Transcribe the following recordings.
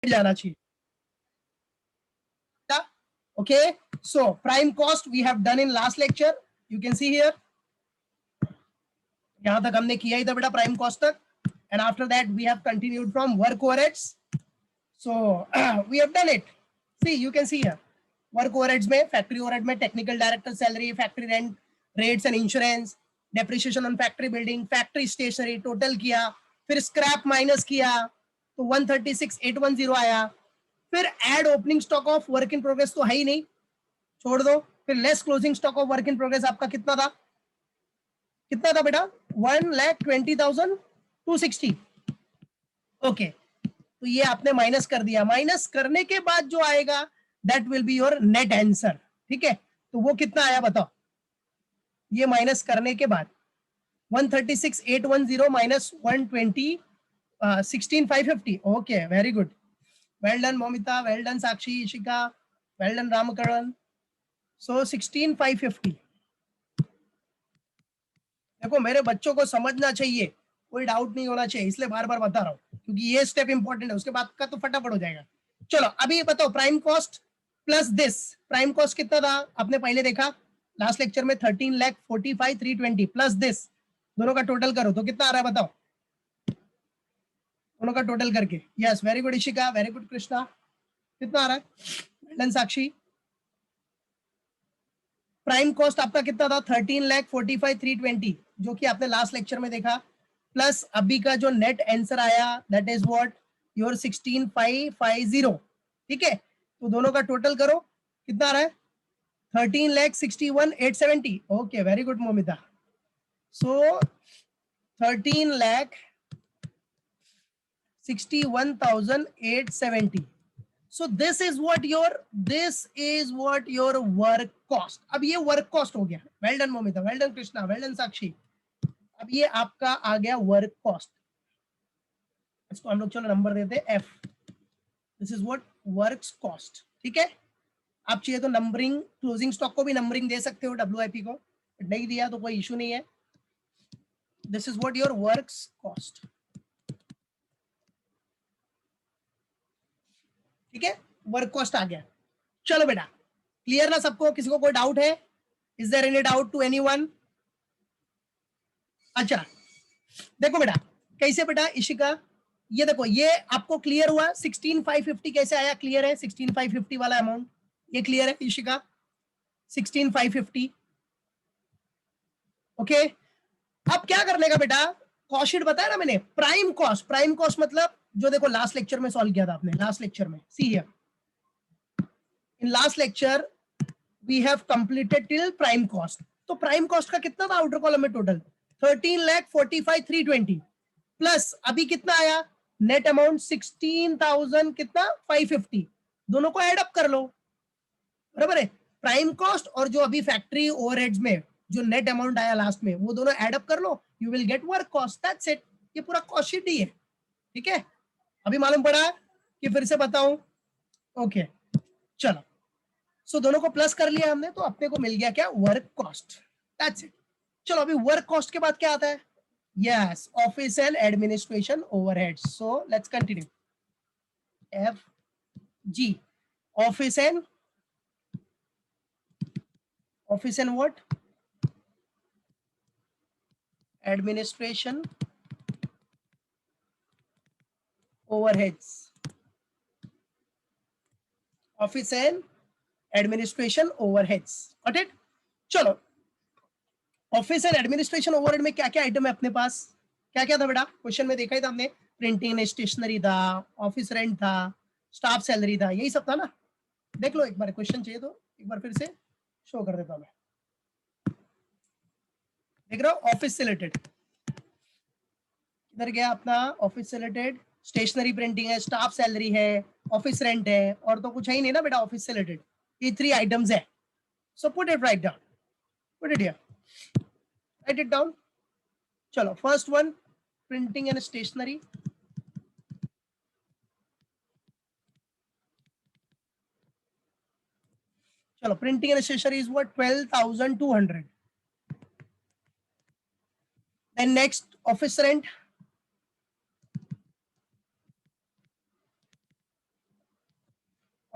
मिल जाना चाहिए। Okay, so prime cost we have done in last lecture. You can see here. यहां तक हमने किया ही था बेटा प्राइम कॉस्ट तक, and after that we have continued from work overheads. So we have done it. See, you can see here. Work overheads में, factory overhead में technical director salary, factory rent, rates and insurance, depreciation on factory building, factory stationery total किया, फिर scrap minus किया तो 136,810 आया। फिर add opening stock of work in progress तो है ही नहीं, छोड़ दो। फिर less closing stock of work in progress आपका कितना था, कितना था बेटा, 1,20,260। ओके, तो ये आपने माइनस कर दिया। माइनस करने के बाद जो आएगा that will be your net answer. ठीक है, तो वो कितना आया बताओ, ये माइनस करने के बाद 136,810 minus 120 16,550। Okay, very good, well done Momita, well done Sakshi, Ishika, well done Ramkaran. So 16,550। देखो मेरे बच्चों को समझना चाहिए, कोई डाउट नहीं होना चाहिए, इसलिए बार बार बता रहा हूँ, क्योंकि ये स्टेप इंपॉर्टेंट है, उसके बाद का तो फटाफट हो जाएगा। चलो अभी बताओ, prime cost plus this, prime cost कितना था आपने पहले देखा लास्ट लेक्चर में, 13,45,320 प्लस दिस, दोनों का टोटल करो तो कितना आ रहा है बताओ, दोनों का टोटल करके। Yes, very good Ishika, very good Krishna, कितना आ रहा है, वेल साक्षी। प्राइम कॉस्ट आपका कितना था, 13,45,320, जो कि आपने लास्ट लेक्चर में देखा, प्लस अभी का जो नेट आंसर आया दैट इज व्हाट योर 16,550। ठीक है, तो दोनों का टोटल करो कितना आ रहा है, 13,61,870। Okay, very good Moumita. So 13,61,870। So this is what your work cost. अब ये वर्क कॉस्ट हो गया। Well done Momita, well done Krishna, well done Sakshi. अब ये आपका आ गया वर्क कॉस्ट, इसको हम लोग चलो नंबर देते हैं F. This is what work cost. ठीक है, आप चाहिए तो नंबरिंग, क्लोजिंग स्टॉक को भी नंबरिंग दे सकते हो, डब्ल्यूआईपी को नहीं दिया तो कोई इशू नहीं है। This is what your work cost. ठीक है, वर्क कॉस्ट आ गया। चलो बेटा, क्लियर ना सबको, किसी को कोई डाउट है, is there any doubt to anyone? अच्छा देखो बेटा, कैसे बेटा इशिका, ये देखो ये आपको क्लियर हुआ, 16,550 कैसे आया, क्लियर है 16,550 वाला अमाउंट, ये क्लियर है इशिका, 16,550। ओके, अब क्या करने का बेटा, कॉस्ट शीट बताया ना मैंने, प्राइम कॉस्ट, प्राइम कॉस्ट मतलब जो देखो लास्ट लेक्चर में सॉल्व किया था आपने, लास्ट लेक्चर में, see here in last lecture we have completed till prime cost. तो प्राइम कॉस्ट का कितना था आउटर कॉलम में टोटल, 13,45,320 प्लस अभी कितना आया नेट अमाउंट 16,000 कितना 550, दोनों को ऐड अप कर लो, बराबर है। प्राइम कॉस्ट और जो अभी फैक्ट्री ओवरहेड्स में जो नेट अमाउंट आया लास्ट में, वो दोनों ऐड अप कर लो, you will get work cost, that's it. ये पूरा कॉस्ट शीट ही है। ठीक है, अभी मालूम पड़ा कि फिर से बताऊं? ओके चलो, सो दोनों को प्लस कर लिया हमने, तो अपने को मिल गया क्या, वर्क कॉस्ट, दैट्स इट। चलो अभी वर्क कॉस्ट के बाद क्या आता है, yes office and administration overheads. So let's continue, F G, office and what, administration overheads, office and administration overheads, got it. चलो ऑफिस एंड एडमिनिस्ट्रेशन ओवरहेड में क्या क्या आइटम है अपने पास, क्या क्या था बेटा, क्वेश्चन में देखा ही था हमने, प्रिंटिंग एंड स्टेशनरी था, ऑफिस रेंट था, स्टाफ सैलरी था, यही सब था ना। देख लो एक बार, क्वेश्चन चाहिए तो एक बार फिर से शो कर देता हूं मैं, देख रहा हूं ऑफिस से रिलेटेड, किधर गया अपना ऑफिस से रिलेटेड, स्टेशनरी प्रिंटिंग है, स्टाफ सैलरी है, ऑफिस रेंट है, और तो कुछ है ही नहीं ना बेटा ऑफिस से रिलेटेड, ये 3 आइटम्स है। So put it right down, put it here, write it down. चलो first one, printing and stationery, चलो printing and stationery is what 12,200। Then next office rent,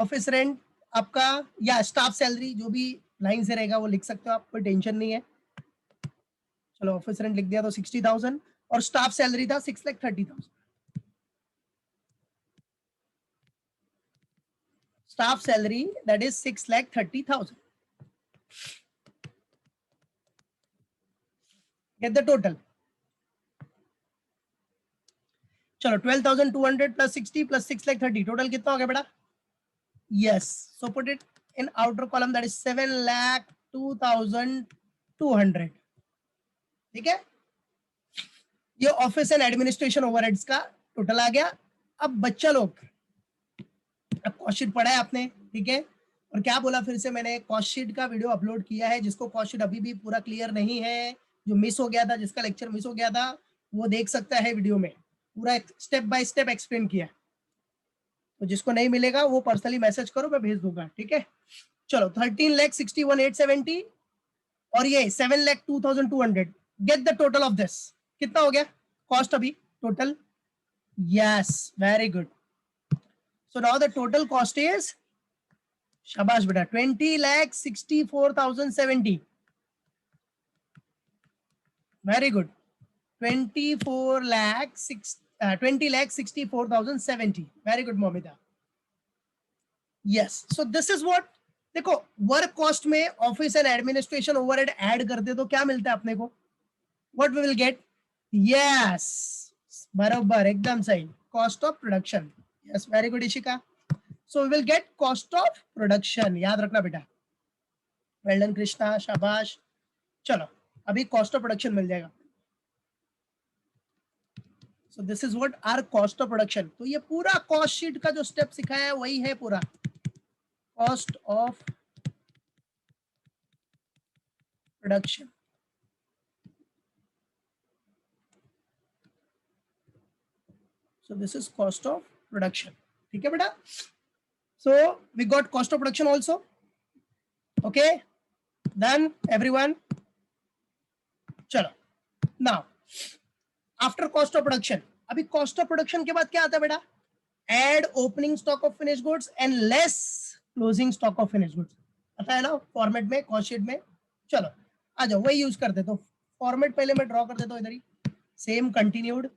office rent आपका या स्टाफ सैलरी जो भी line से रहेगा वो लिख सकते हो आप, कोई टेंशन नहीं है। चलो ऑफिस रेंट लिख दिया तो 60,000 और स्टाफ सैलरी था 6,30,000। Staff salary that is 6,30,000। Gate the total. चलो 12,200 प्लस 60 प्लस 6,30,000 टोटल कितना हो गया बेटा? Yes, so put it in outer column that is 7,02,200। ठीक है, ये ऑफिस एंड एडमिनिस्ट्रेशन ओवरहेड्स का टोटल आ गया। अब बच्चा लोग, अब कॉस्ट शीट पढ़ा है आपने, ठीक है, और क्या बोला फिर से मैंने, कॉस्ट शीट का वीडियो अपलोड किया है, जिसको कॉस्ट शीट अभी भी पूरा क्लियर नहीं है, जो मिस हो गया था, जिसका लेक्चर मिस हो गया था, वो देख सकता है वीडियो में, पूरा स्टेप बाय स्टेप एक्सप्लेन किया। तो जिसको नहीं मिलेगा वो पर्सनली मैसेज करो, मैं भेज दूंगा। ठीक है, चलो 13,61,870 और ये 7,02,200। Get the total of this, कितना हो गया कॉस्ट अभी total? Yes, very good. So now the total cost is, शाबाश बेटा, 20,64,070। Very good, 20,64,070। Very good Moumita. Yes, so this is what, देखो वर्क कॉस्ट में office and administration overhead add करते तो क्या मिलता है अपने को? What we will get? Yes, बराबर, एकदम सही, cost of production. Yes, very good Ishika. So we will get cost of production, याद रखना बेटा। वेल डन कृष्णा, शाबाश। चलो अभी कॉस्ट ऑफ प्रोडक्शन मिल जाएगा। So this is what are cost of production. तो ये पूरा कॉस्ट शीट का जो स्टेप सिखाया है वही है पूरा, cost of production. So this is cost of production. ठीक है बेटा, so we got cost of production also. Okay, done everyone. चलो now after cost of production, अभी कॉस्ट ऑफ प्रोडक्शन के बाद क्या आता है बेटा? Add opening stock of finish goods and less closing stock of finish goods. पता है ना फॉर्मेट में, कॉस्ट शीट में। चलो आ जाओ, वही यूज करते। तो फॉर्मेट पहले मैं ड्रॉ कर देता हूं इधर ही, सेम कंटिन्यूड।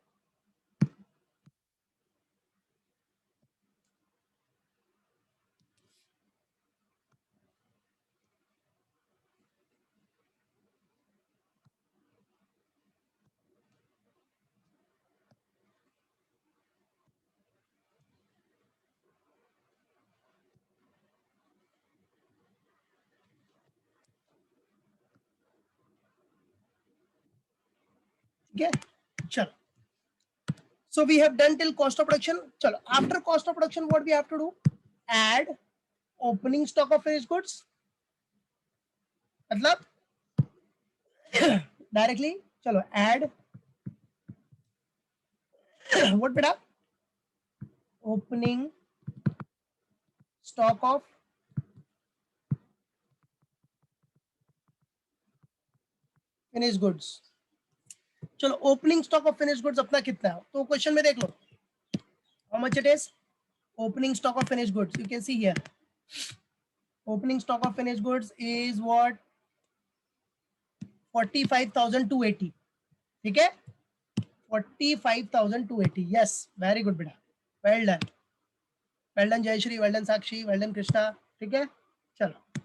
ठीक है, चलो, so we have done till cost of production. चलो after cost of production what we have to do? Add opening stock of finished goods, मतलब डायरेक्टली चलो add what बेटा? opening stock of finished goods। चलो opening stock of finish goods अपना कितना है, तो question में देख लो how much it is. Opening stock of finish goods, you can see here, opening stock of finish goods is what? 45,280। ठीक है, 45,280। यस, वेरी गुड बेटा, well done, well done Jayashree, well done Sakshi, well done Krishna. ठीक है, चलो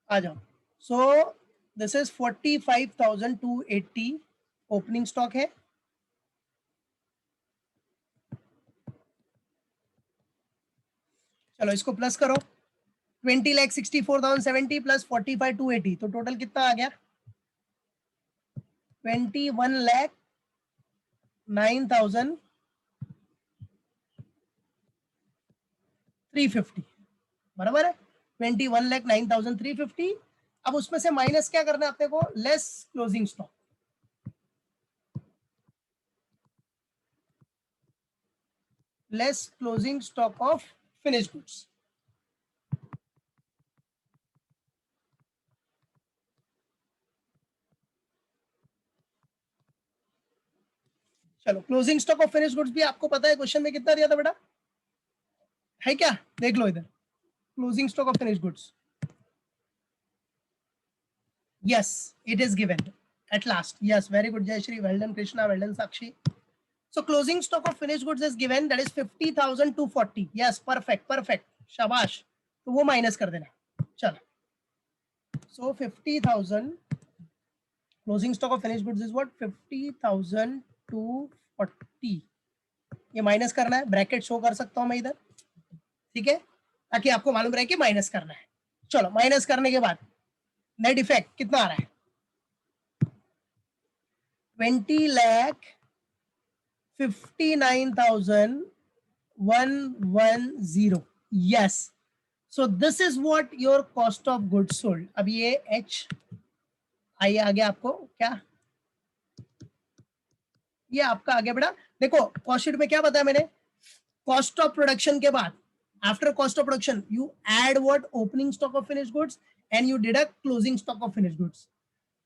आ जाओ। So this is 45,280 opening stock है। चलो इसको प्लस करो, 20,64,070 प्लस 45,280, तो टोटल कितना आ गया? 21,09,350। बराबर है, 21,09,350। अब उसमें से माइनस क्या करना है अपने को? Less closing stock. Less closing stock of finish goods. चलो closing stock of finish goods भी आपको पता है क्वेश्चन में कितना दिया था बेटा? है क्या? देख लो इधर, closing stock of finish goods. Yes, it is given at last. Yes, very good, Jayashri. Well done, Krishna. Well done, Sakshi. So closing stock of finished goods is given, that is 50,240. Yes, perfect, perfect. शाबाश. तो वो minus कर देना. चलो. So 50,000 closing stock of finished goods is what? 50,240. ये minus करना है. Bracket show कर सकता हूं मैं इधर, ठीक है, ताकि आपको मालूम रहे कि माइनस करना है. चलो, माइनस करने के बाद नेट इफेक्ट कितना आ रहा है? 20,59,110. Yes. So this is what your cost of goods sold. अब ये H आइए आगे आपको क्या, ये आपका आगे बढ़ा. देखो कॉस्ट शीट में क्या बताया मैंने, कॉस्ट ऑफ प्रोडक्शन के बाद, after cost of production you add what? Opening stock of finished goods and you deduct closing stock of finished goods.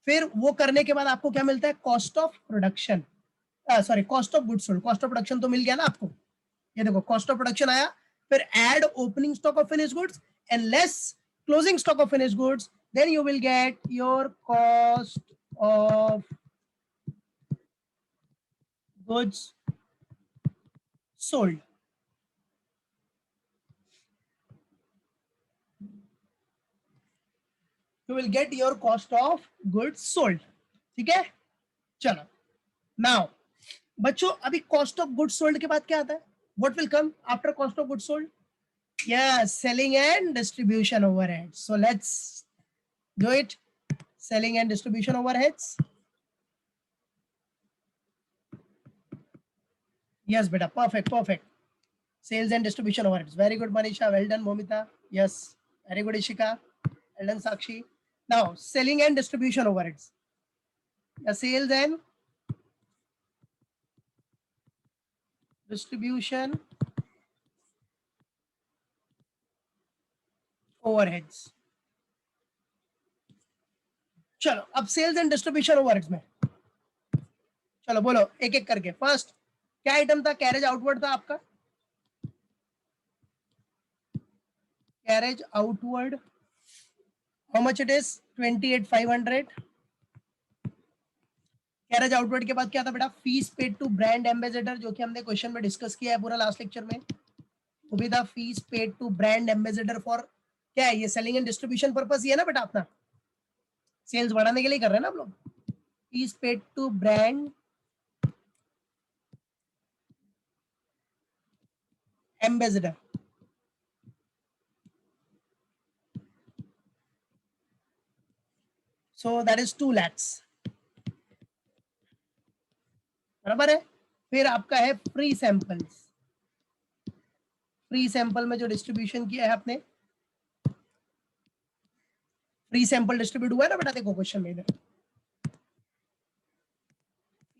फिर वो करने के बाद आपको क्या मिलता है? Cost of production, sorry, cost of goods sold. Cost of production तो मिल गया ना आपको. ये देखो कॉस्ट ऑफ प्रोडक्शन आया, फिर add opening stock of finished goods and less closing stock of finished goods, then you will get your cost of goods sold. You will get your cost of goods sold. ठीक है, चलो. Now बच्चों, अभी cost of goods sold के बाद क्या आता है? What will come after cost of goods sold? Yes, selling and distribution overheads. So let's do it. Selling and distribution overheads. Yes बेटा, perfect perfect. Sales and distribution overheads. Very good Manisha, well done Momita. Yes, very good Ishika, well done Sakshi. Now, selling and distribution overheads. The sales and distribution overheads. चलो, अब sales and distribution overheads में चलो बोलो एक एक करके. First क्या आइटम था? कैरेज आउटवर्ड था आपका. Carriage outward, how much it is? 28,500. Carriage outward के बाद क्या था बेटा? Fees paid to brand ambassador, जो कि हमने क्वेश्चन में डिस्कस किया है पूरा लास्ट लेक्चर में. वो भी था fees paid to brand ambassador for, क्या है ये? सेलिंग एंड डिस्ट्रीब्यूशन पर्पस ही है ना बेटा, अपना सेल्स बढ़ाने के लिए कर रहे हैं ना आप लोग. Fees paid to brand ambassador. So that is 2 lakhs. बराबर है. फिर आपका है फ्री सैंपल्स. फ्री सैंपल में जो डिस्ट्रीब्यूशन किया है आपने, फ्री सैंपल डिस्ट्रीब्यूट हुआ है ना बेटा, देखो क्वेश्चन में इधर.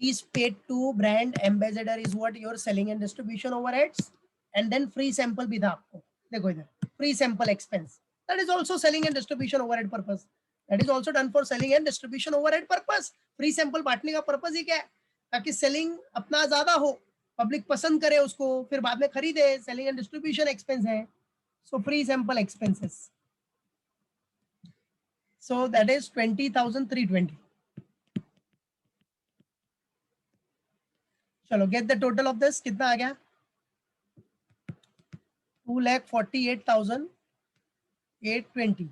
Fees paid to brand ambassador is what? Your selling and distribution overheads. And then free sample भी था आपको. देखो इधर, free sample expense, that is also selling and distribution overhead purpose. That is also done for selling and distribution overhead purpose. Free sample बांटने का purpose ही क्या है? ताकि सेलिंग अपना ज्यादा हो, पब्लिक पसंद करे उसको, फिर बाद में खरीदे. सेलिंग एंड डिस्ट्रीब्यूशन एक्सपेंस है. So free sample expenses. So that is 20,320. चलो, get the total of this. कितना आ गया? 2,48,820.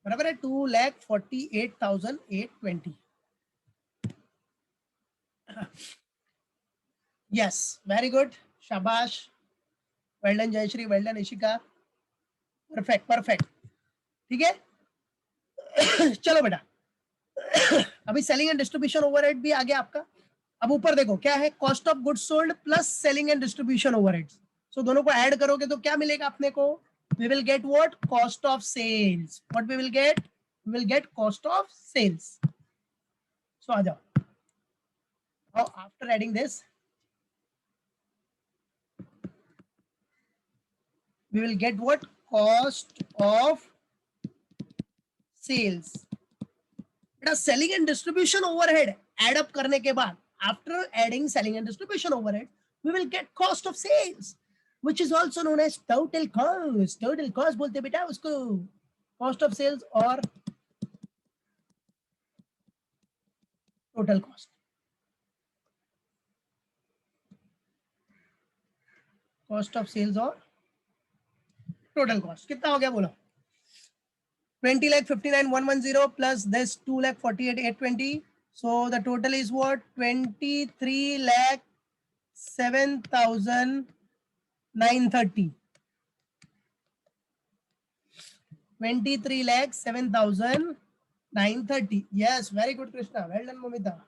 बराबर है 2,48,820. यस, वेरी गुड, शाबाश, well done Jayashree, well done Ishika, perfect perfect. ठीक है. चलो बेटा, अभी सेलिंग एंड डिस्ट्रीब्यूशन ओवरहेड भी आ गया आपका. अब ऊपर देखो क्या है? Cost of goods sold plus selling and distribution overheads. So दोनों को ऐड करोगे तो क्या मिलेगा अपने को? We will get what? Cost of sales. What we will get? We will get cost of sales. So आ जाओ. Now after adding this, we will get what? Cost of sales. बेटा selling and distribution overhead add up करने के बाद, after adding selling and distribution overhead, we will get cost of sales. which is also known as total cost. Total cost बोलते बेटा उसको, cost of sales और total cost. Cost of sales और total cost कितना हो गया बोलो? 20,59,110 plus this 2,48,820. So the total is what? 23,07,930. 23,07,930. Yes, very good, Krishna. Well done, Momita.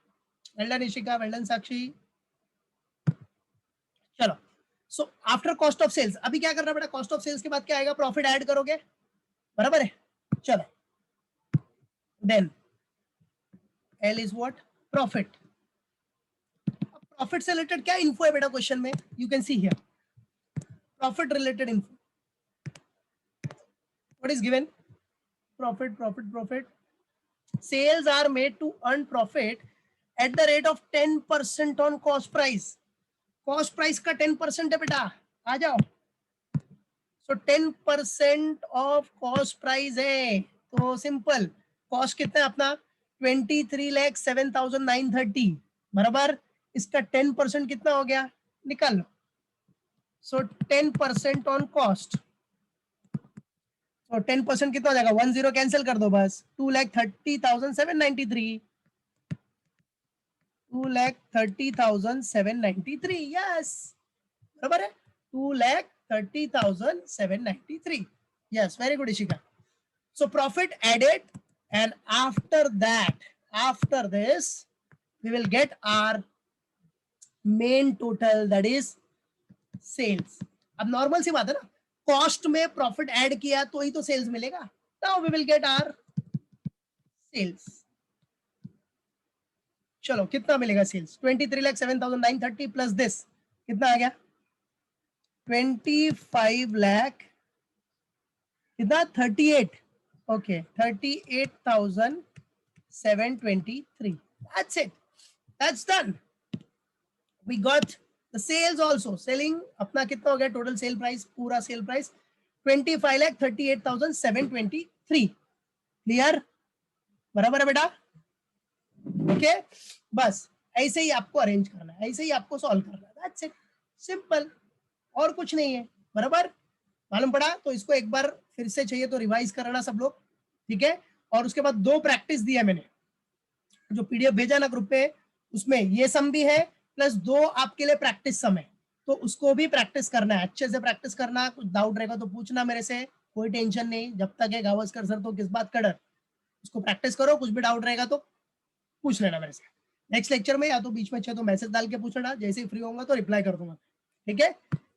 Well done, Ishika. Well done, Sakshi. चलो, so after cost of sales, अभी क्या करना बेटा? Cost of sales के बाद क्या आएगा? Profit ऐड करोगे, बराबर है? चलो, then L is what? Profit. Profit से related क्या info है बेटा क्वेश्चन में? You can see here. Profit related info. What is given? Profit, profit, profit. Sales are made to earn profit at the rate of 10% on cost price. Cost price का 10% है बेटा, आ जाओ. So 10% of cost price है, तो simple. Cost कितना है अपना? 23,07,930, बराबर. इसका 10% कितना हो गया? निकाल लो. So 10% on cost. So 10% कितना हो जाएगा? 10 कैंसिल कर दो बस. 2,30,793. 2,30,793. Yes, बराबर है. 2,30,793. Yes, very good, Ishika. So profit added, and after that, after this, we will get our main total, that is sales. अब नॉर्मल सी बात है ना, कॉस्ट में प्रॉफिट ऐड किया तो ही तो सेल्स मिलेगा. Now we will get our sales. चलो कितना मिलेगा सेल्स? 23,07,930 प्लस दिस कितना आ गया? 25 लाख कितना? 38. Okay, 38,723. That's it. That's done. We got the sales also. Selling अपना कितना हो गया? टोटल सेल प्राइस, पूरा सेल प्राइस 25,38,723. क्लियर? बराबर है बेटा? ओके, बस ऐसे ही आपको अरेंज करना है, ऐसे ही आपको सॉल्व करना है. दैट्स इट, सिंपल, और कुछ नहीं है. बराबर मालूम पड़ा? तो इसको एक बार फिर से चाहिए तो रिवाइज करना सब लोग, ठीक है? और उसके बाद 2 प्रैक्टिस दिया मैंने, जो पीडीएफ भेजा ना ग्रुप पे, उसमें ये सम भी है प्लस 2 आपके लिए प्रैक्टिस सम है, तो उसको भी प्रैक्टिस करना है, अच्छे से प्रैक्टिस करना. कुछ डाउट रहेगा तो पूछना मेरे से, कोई टेंशन नहीं. जब तक है गावस्कर सर तो किस बात का डर. उसको प्रैक्टिस करो, कुछ भी डाउट रहेगा तो पूछ लेना मेरे से. नेक्स्ट लेक्चर में या तो बीच में तो मैसेज डाल के पूछना, जैसे ही फ्री होगा तो रिप्लाई कर दूंगा, ठीक है?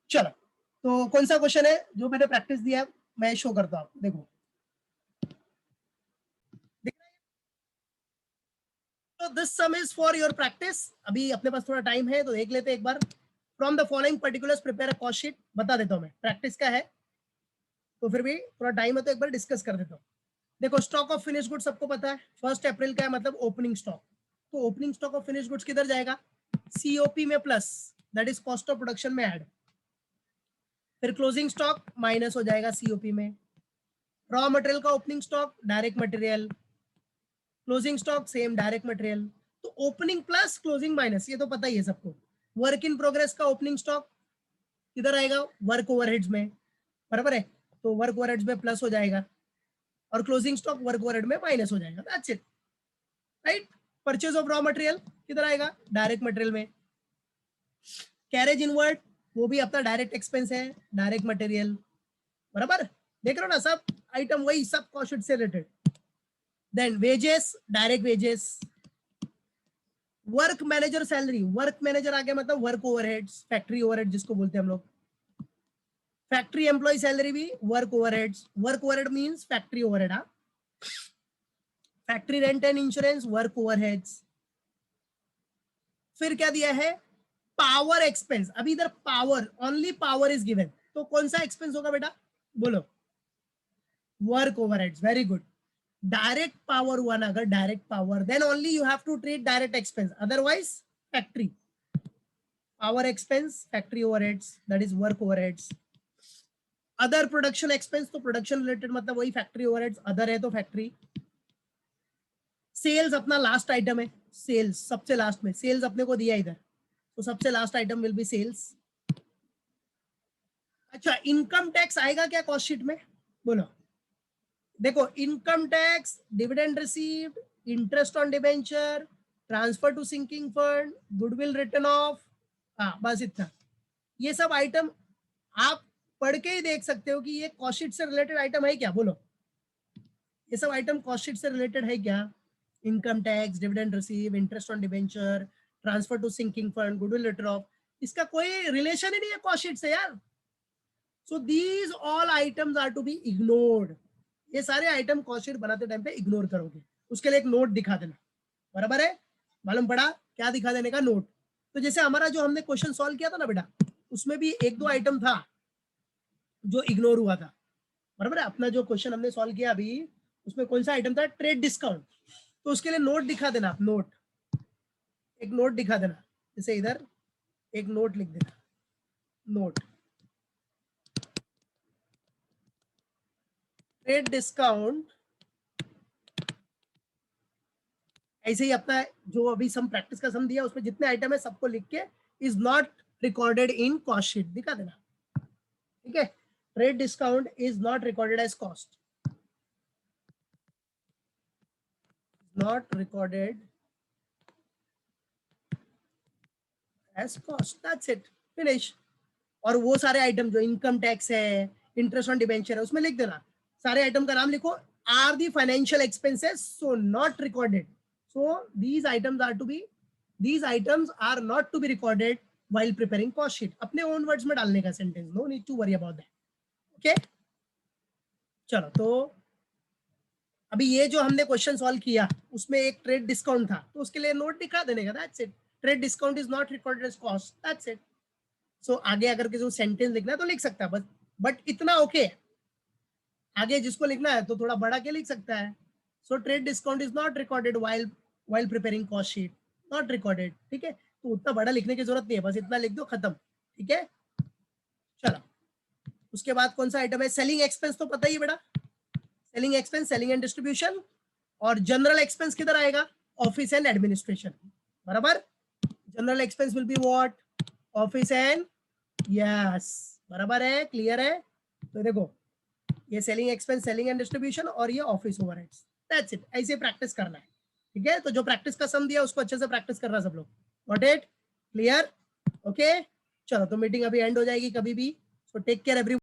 चलो, तो कौन सा क्वेश्चन है जो मैंने प्रैक्टिस दिया मैं शो करता हूँ. देखो, तो this some is for your practice. अभी अपने पास थोड़ा टाइम है तो देख लेते हैं एक बार. From the following particulars prepare a cost sheet. बता देता हूँ मैं, प्रैक्टिस का है तो फिर भी थोड़ा टाइम है तो एक बार डिस्कस कर देता हूँ. देखो, स्टॉक ऑफ फिनिश गुड्स सबको पता है 1 अप्रैल का है, मतलब ओपनिंग स्टॉक. तो opening stock of finish goods किधर जाएगा? सीओपी में plus, that is cost of production में ऐड. फिर क्लोजिंग स्टॉक माइनस हो जाएगा सीओपी में. रॉ मटेरियल का opening stock direct material, closing stock same direct material. तो ओपनिंग प्लस क्लोजिंग माइनस, ये तो पता ही है सबको. वर्क इन प्रोग्रेस का ओपनिंग स्टॉक किधर आएगा? वर्क ओवरहेड्स में, बराबर है? तो वर्क ओवरहेड्स में प्लस हो जाएगा और क्लोजिंग स्टॉक वर्क ओवरहेड में माइनस हो जाएगा. That's it, right? Purchase of raw material किधर आएगा? डायरेक्ट मटेरियल में. कैरेज इनवर्ड वो भी अपना डायरेक्ट एक्सपेंस है, डायरेक्ट मटेरियल, बराबर? देख रहे हो ना, सब आइटम वही, सब कॉस्ट शीट से related. Then wages, direct wages. Work manager salary, work manager आ गया मतलब वर्क ओवरहेड्स, फैक्ट्री ओवरहेड जिसको बोलते हैं हम लोग. फैक्ट्री एम्प्लॉय सैलरी भी work overheads. Work overhead means factory overhead. हाँ, factory rent and insurance work overheads. फिर क्या दिया है? Power expense. अभी इधर power, only power is given, तो कौन सा एक्सपेंस होगा बेटा? बोलो. Work overheads. Very good. Direct power हुआ ना, अगर direct power, then only you have to treat direct expense, otherwise factory. Our expense factory overheads, that is work overheads. Other production expense, तो प्रोडक्शन रिलेटेड मतलब वही factory overheads, other है तो factory. Sales अपना last item है, sales सबसे last में, sales अपने को दिया इधर, तो सबसे लास्ट आइटम विल बी सेल्स. अच्छा, इनकम टैक्स आएगा क्या कॉस्ट शीट में? बोलो. देखो, income tax, dividend received, interest on debenture, transfer to sinking fund, goodwill written off, हाँ बस इतना. ये सब आइटम आप पढ़ के ही देख सकते हो कि ये कॉस्ट शीट से रिलेटेड आइटम है क्या. बोलो, ये सब आइटम कॉस्ट शीट से रिलेटेड है क्या? Income tax, dividend receive, interest on debenture, transfer to sinking fund, goodwill written off, इसका कोई रिलेशन ही नहीं है कॉस्ट शीट से यार. So these all items are to be ignored. ये सारे आइटम कॉस्ट शीट बनाते टाइम पे इग्नोर करोगे. उसके लिए एक नोट दिखा देना. बराबर है? मालूम पड़ा क्या दिखा देने का? नोट. तो जैसे हमारा जो हमने क्वेश्चन सॉल्व किया था ना बेटा, उसमें भी एक दो आइटम था जो इग्नोर हुआ था. बराबर है? अपना जो क्वेश्चन हमने सॉल्व किया अभी, उसमें कौन सा आइटम था? Trade discount. तो उसके लिए नोट दिखा देना आप. नोट, एक नोट दिखा देना. जैसे इधर एक नोट लिख देना. Note, trade discount. ऐसे ही अपना जो अभी सम प्रैक्टिस का सम दिया उसमें जितने आइटम है सबको लिख के is not recorded in cost sheet दिखा देना. ठीक है? Trade discount is not recorded as cost, not recorded as cost. That's it, finish. और वो सारे आइटम जो इनकम टैक्स है, इंटरेस्ट ऑन डिबेंचर है, उसमें लिख देना. सारे आइटम का नाम लिखो. Are the financial expenses so not recorded. So these items are to be, these items are not to be recorded while preparing cost sheet. अपने own words में डालने का sentence. no need to worry about that. okay? चलो, तो अभी ये जो हमने क्वेश्चन सॉल्व किया उसमें एक ट्रेड डिस्काउंट था, तो उसके लिए नोट दिखा देने का. That's it. Trade discount is not recorded as cost. That's it. So आगे अगर किसी को सेंटेंस लिखना है तो लिख सकता है बस, बट इतना ओके. आगे जिसको लिखना है तो थोड़ा बढ़ा के लिख सकता है. So trade discount is not recorded while preparing cost sheet. Not recorded. ठीक है? तो उतना बड़ा लिखने की जरूरत नहीं है, बस इतना लिख दो, खत्म. ठीक है? चलो, उसके बाद कौन सा आइटम है? Selling expense. तो पता ही है बेटा, selling expense, selling and distribution. और जनरल एक्सपेंस किधर आएगा? Office and administration. बराबर? General expense will be what? Office and, yes, बराबर है, क्लियर है. तो देखो, ये selling expense, selling and distribution, और ये ऑफिस ओवरहेड्स. That's it. ऐसे प्रैक्टिस करना है. ठीक है? तो जो प्रैक्टिस का सम दिया उसको अच्छे से प्रैक्टिस करना सब लोग. Got it? क्लियर? ओके. चलो, तो मीटिंग अभी एंड हो जाएगी कभी भी. So take care everyone.